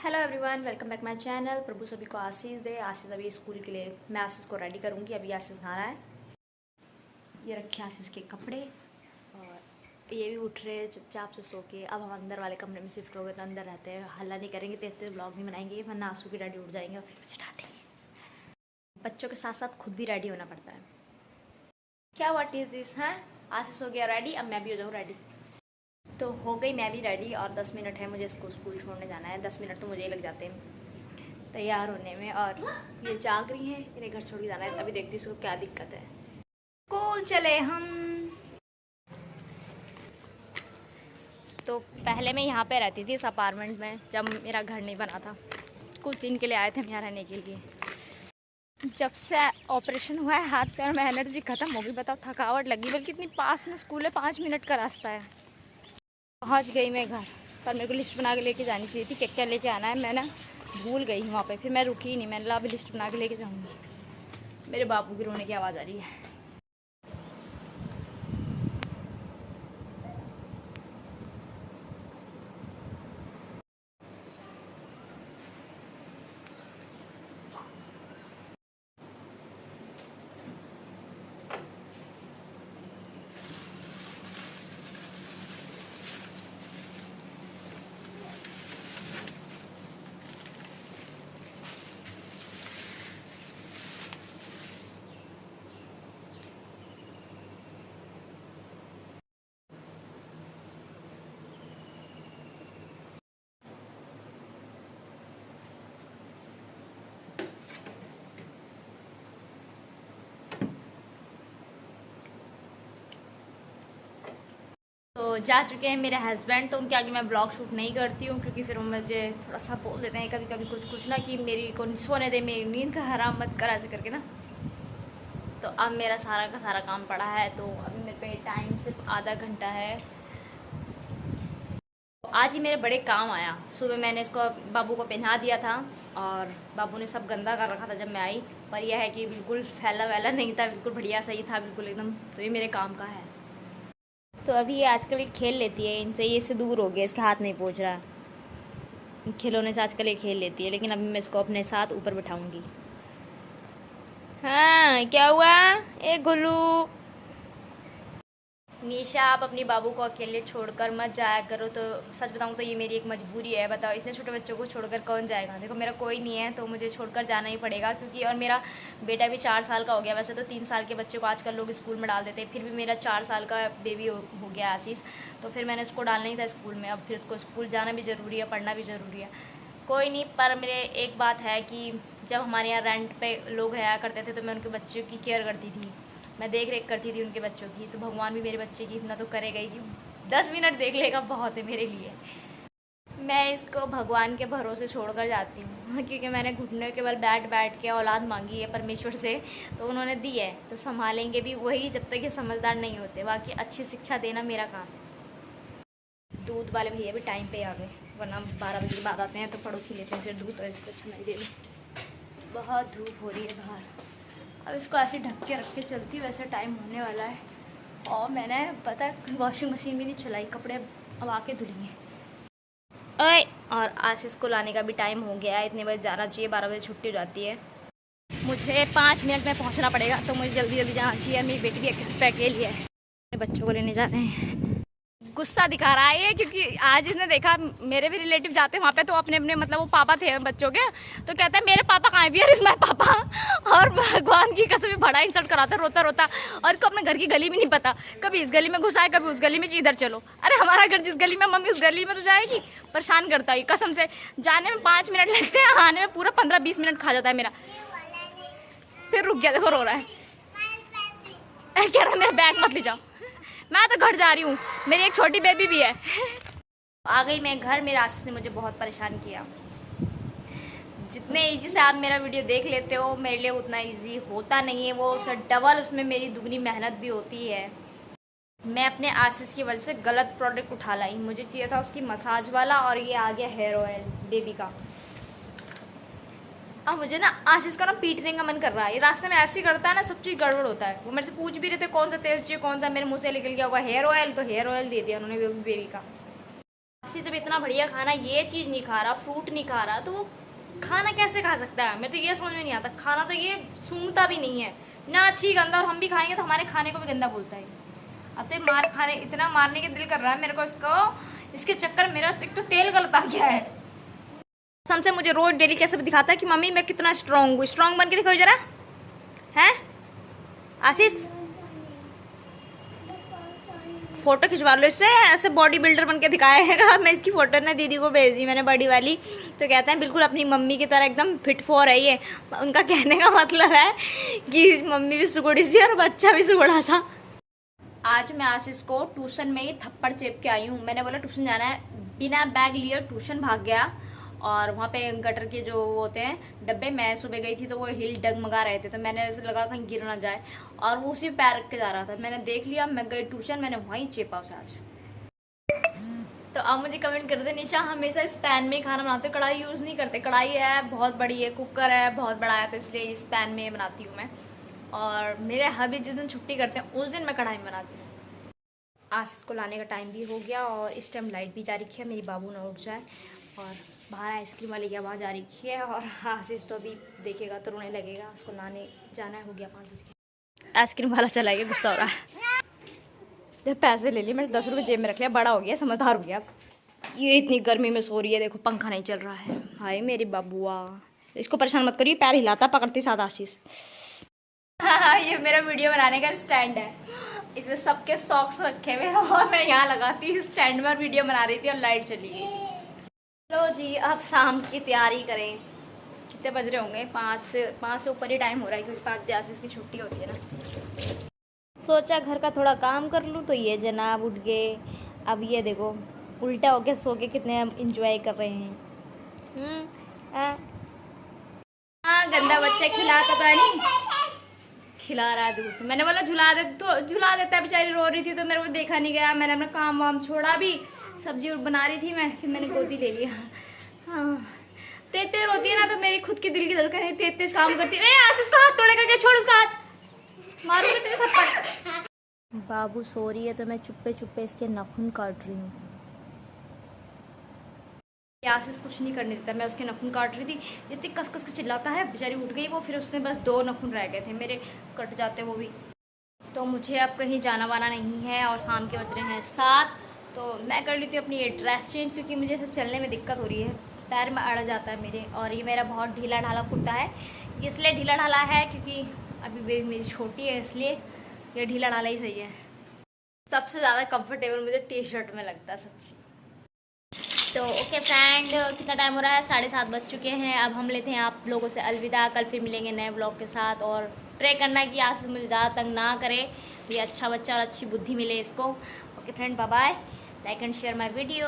Hello everyone, welcome back my channel. प्रभु सभी को आशीष दे। आशीष अभी स्कूल के लिए मैं आशीष को रेडी करूँगी। अभी आशीष नहा रहा है। ये रखे आशीष के कपड़े और ये भी उठ रहे हैं चुपचाप से सो के। अब हम अंदर वाले कमरे में शिफ्ट हो गए तो अंदर रहते हैं, हल्ला नहीं करेंगे, तेज ब्लॉग नहीं बनाएंगे, वरना आंसू की डैडी उठ जाएंगे और फिर मुझे डांटेंगे। बच्चों के साथ साथ खुद भी रेडी होना पड़ता है। क्या व्हाट इज़ दिस है? आशीष हो गया रेडी, अब मैं भी हो जाऊँ रेडी। तो हो गई मैं भी रेडी और 10 मिनट है मुझे इसको स्कूल छोड़ने जाना है। 10 मिनट तो मुझे ही लग जाते हैं तैयार होने में। और ये जाग रही है, इन्हें घर छोड़ के जाना है। अभी देखती हूँ इसको क्या दिक्कत है। स्कूल चले हम। तो पहले मैं यहाँ पे रहती थी इस अपार्टमेंट में, जब मेरा घर नहीं बना था। कुछ दिन के लिए आए थे हम यहाँ रहने के लिए। जब से ऑपरेशन हुआ है हाथ पैर में एनर्जी ख़त्म हो गई। बताओ, थकावट लगी। बल्कि इतनी पास में स्कूल है, 5 मिनट का रास्ता है। पहुंच गई मैं घर, पर मेरे को लिस्ट बना के लेके जानी चाहिए थी क्या क्या लेके आना है। मैं ना भूल गई वहाँ पे, फिर मैं रुकी ही नहीं। मैंने कहा अभी लिस्ट बना के लेके जाऊँगी। मेरे बापू की रोने की आवाज़ आ रही है। तो जा चुके हैं मेरे हस्बैंड। तो उनके आगे मैं ब्लॉग शूट नहीं करती हूँ, क्योंकि फिर वो मुझे थोड़ा सा बोल देते हैं कभी कभी कुछ ना, कि मेरी को सोने दे, मेरी नींद का हराम मत कर, ऐसे करके ना। तो अब मेरा सारा का सारा काम पड़ा है। तो अभी मेरे पे टाइम सिर्फ आधा घंटा है। आज ही मेरे बड़े काम आया। सुबह मैंने इसको बाबू को पहना दिया था और बाबू ने सब गंदा कर रखा था जब मैं आई। पर यह है कि बिल्कुल फैला वैला नहीं था, बिल्कुल बढ़िया सही था, बिल्कुल एकदम। तो ये मेरे काम का है। तो अभी ये आजकल खेल लेती है इनसे, ये इससे दूर हो गया, इसका हाथ नहीं पहुंच रहा। खिलौने से आजकल ये खेल लेती है, लेकिन अभी मैं इसको अपने साथ ऊपर बिठाऊंगी। हाँ, क्या हुआ? ए गुल्लू। निशा, आप अपनी बाबू को अकेले छोड़कर मत जाया करो। तो सच बताऊं तो ये मेरी एक मजबूरी है। बताओ, इतने छोटे बच्चों को छोड़कर कौन जाएगा? देखो, मेरा कोई नहीं है तो मुझे छोड़कर जाना ही पड़ेगा। क्योंकि और मेरा बेटा भी 4 साल का हो गया। वैसे तो 3 साल के बच्चे को आजकल लोग स्कूल में डाल देते हैं, फिर भी मेरा 4 साल का बेबी हो गया आशीष। तो फिर मैंने उसको डालना ही था स्कूल में। अब फिर उसको स्कूल जाना भी ज़रूरी है, पढ़ना भी ज़रूरी है। कोई नहीं, पर मेरे एक बात है कि जब हमारे यहाँ रेंट पर लोग रहा करते थे तो मैं उनके बच्चों की केयर करती थी, मैं देख रेख करती थी उनके बच्चों की। तो भगवान भी मेरे बच्चे की इतना तो करेगा ही कि 10 मिनट देख लेगा, बहुत है मेरे लिए। मैं इसको भगवान के भरोसे छोड़कर जाती हूँ, क्योंकि मैंने घुटने के बल बैठ बैठ के औलाद मांगी है परमेश्वर से, तो उन्होंने दी है। तो संभालेंगे भी वही जब तक ये समझदार नहीं होते। बाकी अच्छी शिक्षा देना मेरा काम है। दूध वाले भैया भी टाइम पे आ गए, वरना 12 बजे के बाद आते हैं तो पड़ोसी लेते हैं फिर दूध। तो इससे अच्छा नहीं दे रही। बहुत धूप हो रही है बाहर। अब इसको ऐसे ढक के रख के चलती हूँ, वैसे टाइम होने वाला है। और मैंने पता है वॉशिंग मशीन भी नहीं चलाई, कपड़े अब आके धुलेंगे। ओए, और आशीष को लाने का भी टाइम हो गया है। इतने बजे जाना चाहिए, 12 बजे छुट्टी हो जाती है। मुझे 5 मिनट में पहुंचना पड़ेगा, तो मुझे जल्दी जल्दी जाना चाहिए। मेरी बेटी भी अकेली है, बच्चों को लेने जा रहे हैं। गुस्सा दिखा रहा है क्योंकि आज इसने देखा मेरे भी रिलेटिव जाते हैं वहाँ पे, तो अपने अपने मतलब वो पापा थे बच्चों के, तो कहता है मेरे पापा कहाँ है, वेयर इज माय पापा। और भगवान की कसम बड़ा इंसल्ट कराता रोता रोता। और इसको अपने घर की गली भी नहीं पता, कभी इस गली में घुसा है, कभी उस गली में कि इधर चलो। अरे हमारा घर जिस गली में, मम्मी उस गली में तो जाएगी। परेशान करता है कसम से। जाने में 5 मिनट लगते हैं, आने में पूरा 15-20 मिनट खा जाता है मेरा। फिर रुक गया, देखो रो रहा है, कह रहा है मेरा बैग मत ले जाओ। मैं तो घर जा रही हूँ, मेरी एक छोटी बेबी भी है। आ गई मैं घर। मेरे आशीष ने मुझे बहुत परेशान किया। जितने ईजी से आप मेरा वीडियो देख लेते हो, मेरे लिए उतना इजी होता नहीं है। वो उससे डबल, उसमें मेरी दुगनी मेहनत भी होती है। मैं अपने आशीष की वजह से गलत प्रोडक्ट उठा लाई। मुझे चाहिए था उसकी मसाज वाला, और ये आ गया हेयर ऑयल बेबी का। अब मुझे ना आशीष को ना पीटने का मन कर रहा है। ये रास्ते में ऐसे ही करता है ना, सब चीज़ गड़बड़ होता है। वो मेरे से पूछ भी रहे थे कौन सा तेल चाहिए, कौन सा। मेरे मुंह से निकल गया होगा हेयर ऑयल, तो हेयर ऑयल दे दिया उन्होंने बेबी का। आशीष जब इतना बढ़िया खाना ये चीज़ नहीं खा रहा, फ्रूट नहीं खा रहा, तो वो खाना कैसे खा सकता है? मैं तो ये समझ में नहीं आता। खाना तो ये सूंघता भी नहीं है ना, अच्छी गंदा, और हम भी खाएंगे तो हमारे खाने को भी गंदा बोलता है। अब तो मार खाने, इतना मारने के दिल कर रहा है मेरे को इसको, इसके चक्कर मेरा एक तो तेल गलत आ गया है। सबसे मुझे रोज डेली कैसे दिखाता है कि मम्मी मैं कितना स्ट्रांग हूँ। स्ट्रांग बन के दिखाओ जरा, है आशीष? फोटो खिंचवा लो इससे, ऐसे बॉडी बिल्डर बन के दिखाएगा। मैं इसकी फोटो ना दीदी को भेजी मैंने, बड़ी वाली, तो कहते हैं बिल्कुल अपनी मम्मी की तरह एकदम फिट फॉर है ये। उनका कहने का मतलब है कि मम्मी भी सुगड़ी सी और बच्चा भी सुगड़ा सा। आज मैं आशीष को ट्यूशन में ही थप्पड़ चेप के आई हूँ। मैंने बोला ट्यूशन जाना है, बिना बैग लिए ट्यूशन भाग गया। और वहाँ पे गटर के जो होते हैं डब्बे, मैं सुबह गई थी तो वो हिल डगमगा रहे थे, तो मैंने ऐसे लगा कहीं गिर ना जाए, और वो उसी पैर रख के जा रहा था। मैंने देख लिया, मैं गई ट्यूशन, मैंने वहीं चेपा उसे आज। तो अब मुझे कमेंट कर दे, निशा हमेशा इस पैन में ही खाना बनाते हो, कढ़ाई यूज़ नहीं करते? कढ़ाई है बहुत बड़ी है, कुकर है बहुत बड़ा है, तो इसलिए इस पैन में बनाती हूँ मैं। और मेरे हबी जिस दिन छुट्टी करते हैं उस दिन मैं कढ़ाई में बनाती हूँ। आशीष को लाने का टाइम भी हो गया और इस टाइम लाइट भी जा रखी है, मेरी बाबू ना उठ जाए। और बाहर आइसक्रीम वाली की आवाज़ आ रखी है, और आशीष तो अभी देखेगा तो रोने लगेगा। उसको लाने जाना है, हो गया 5 बजे। आइसक्रीम वाला चला गया, गुस्सा हो रहा है। जब पैसे ले लिए मैंने, 10 रुपये जेब में रख लिया, बड़ा हो गया, समझदार हो गया। ये इतनी गर्मी में सो रही है, देखो पंखा नहीं चल रहा है। हाय मेरी बाबुआ, इसको परेशान मत करिए, पैर हिलाता पकड़ती साथ आशीष। ये मेरा वीडियो बनाने का स्टैंड है, इसमें सबके सॉक्स रखे हुए हैं, और मैं यहाँ लगाती स्टैंड में और वीडियो बना रही थी, और लाइट चली गई। चलो जी, अब शाम की तैयारी करें। कितने बज रहे होंगे? 5 से ऊपर ही टाइम हो रहा है, क्योंकि 5 बजे आशीष की छुट्टी होती है ना। सोचा घर का थोड़ा काम कर लूँ, तो ये जनाब उठ गए। अब ये देखो उल्टा होके सो के कितने इंजॉय कर रहे हैं। हाँ गंदा बच्चा खिलाता तो नहीं, खिला रहा है दूर से। मैंने बोला झुला दे, तो झुला देता है। बेचारी रो रही थी तो मेरे को देखा नहीं गया, मैंने अपना काम वाम छोड़ा भी, सब्जी बना रही थी मैं, फिर मैंने गोदी ले लिया। हाँ तेज रोती है ना, तो मेरी खुद की दिल की धड़कन तेज काम करती है। आशीष को हाथ तोड़ेगा क्या? छोड़ उसका हाथ, मारूंगी तुझे थप्पड़। बाबू सो रही है तो मैं चुप्पे चुप्पे इसके नाखून काट रही हूँ। आशीष कुछ नहीं करने देता, मैं उसके नाखून काट रही थी, इतनी कस कस के चिल्लाता है। बेचारी उठ गई वो, फिर उसने बस 2 नाखून रह गए थे मेरे, कट जाते वो भी। तो मुझे अब कहीं जाना वाना नहीं है, और शाम के बज रहे हैं 7, तो मैं कर लेती हूँ अपनी ये ड्रेस चेंज, क्योंकि मुझे ऐसे चलने में दिक्कत हो रही है, पैर में अड़ जाता है मेरे। और ये मेरा बहुत ढीला ढाला कुर्ता है, इसलिए ढीला ढाला है क्योंकि अभी बेबी मेरी छोटी है, इसलिए ये ढीला ढाला ही सही है। सबसे ज़्यादा कंफर्टेबल मुझे टी शर्ट में लगता है सच्ची। तो ओके फ्रेंड, कितना टाइम हो रहा है? 7:30 बज चुके हैं। अब हम लेते हैं आप लोगों से अलविदा। कल फिर मिलेंगे नए ब्लॉग के साथ, और प्रे करना है कि आज से मुझे ज़्यादा तंग ना करे, ये अच्छा बच्चा और अच्छी बुद्धि मिले इसको। Okay friend, bye bye, like and share my video.